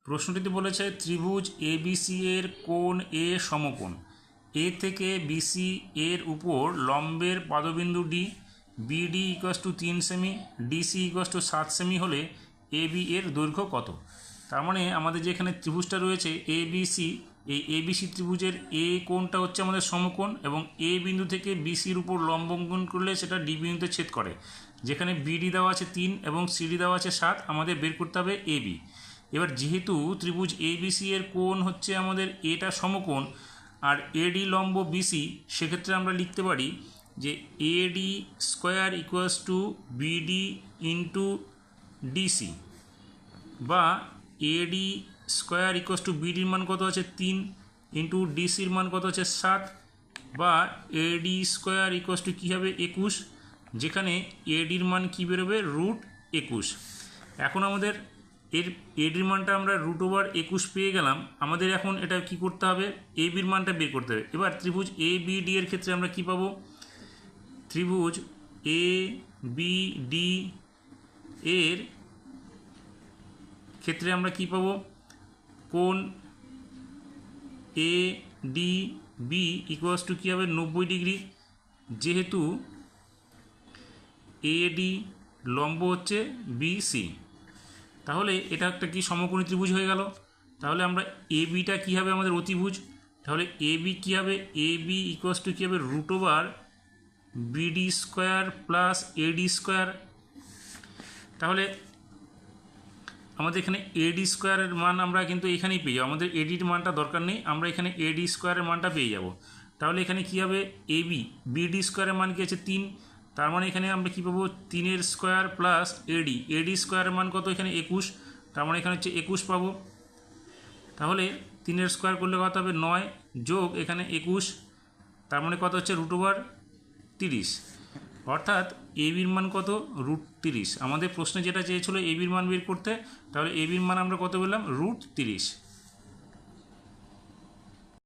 প্রশ্নটিতে বলেছে ত্রিভুজ এবিসি এর কোণ এ সমকোণ, এ থেকে বিসি এর উপর লম্বের পাদবিন্দু ডি, বিডি ইকুয়াস টু 3 সেমি, ডিসি ইকুয়াস টু 7 সেমি হলে এবি এর দৈর্ঘ্য কত। তার মানে আমাদের যে এখানে ত্রিভুজটা রয়েছে এবিসি, এই এবিসি ত্রিভুজের এ কোণটা হচ্ছে আমাদের সমকোণ এবং এ বিন্দু থেকে বিসির উপর লম্ব অঙ্কন করলে সেটা ডি বিন্দুতে ছেদ করে। যেখানে বিডি দেওয়া আছে 3 এবং সিডি দেওয়া আছে 7, আমাদের বের করতে হবে এবি। এবার যেহেতু ত্রিভুজ এবিসি এর কোণ হচ্ছে আমাদের এটা সমকোণ আর এডি লম্ব বিসি, সেক্ষেত্রে আমরা লিখতে পারি যে এডি square equals to BD into DC, বা এডি স্কোয়ার ইকুয়ালস টু বিডির মান কত আছে 3 ইন্টু ডিসির মান কত আছে 7, বা এডি স্কোয়ার ইকুয়ালস টু কী হবে 21, যেখানে এডির মান কী বেরোবে √21। এখন আমাদের এডির মানটা আমরা √21 পেয়ে গেলাম। আমাদের এখন এটা কি করতে হবে, এবির মানটা বের করতে হবে। এবার ত্রিভুজ এ বি ডি এর ক্ষেত্রে আমরা কি পাবো, ত্রিভুজ এ বি ডি এর ক্ষেত্রে আমরা কি পাবো, কোণ A D B equals to কী হবে 90 ডিগ্রি, যেহেতু এডি লম্ব হচ্ছে বিসি। তাহলে এটা একটা কি সমকোণী ত্রিভুজ হয়ে গেল। তাহলে আমরা এ বিটা কী হবে আমাদের অতিভুজ, তাহলে এ বি কী হবে, এ বি ইকুয়ালস টু কী হবে √ওভার বিডি স্কোয়ার প্লাস এডি স্কোয়ার। তাহলে আমাদের এখানে এডি স্কোয়ারের মান আমরা কিন্তু এখানেই পেয়ে যাবো, আমাদের এডির মানটা দরকার নেই, আমরা এখানে এডি স্কোয়ারের মানটা পেয়ে যাব। তাহলে এখানে কী হবে, এবি বিডি স্কোয়ারের মান কী আছে 3, তার মানে এখানে আমরা কী পাবো 3 স্কোয়ার প্লাস এডি স্কোয়ারের মান কত এখানে 21, তার মানে এখানে হচ্ছে 21 পাবো। তাহলে 3 স্কোয়ার করলে কত হবে 9 যোগ এখানে 21, তার মানে কত হচ্ছে √30, অর্থাৎ এবির মান কত √30। আমাদের প্রশ্নে যেটা চেয়েছিল এবির মান বের করতে, তাহলে এবির মান আমরা কত পেলাম √30।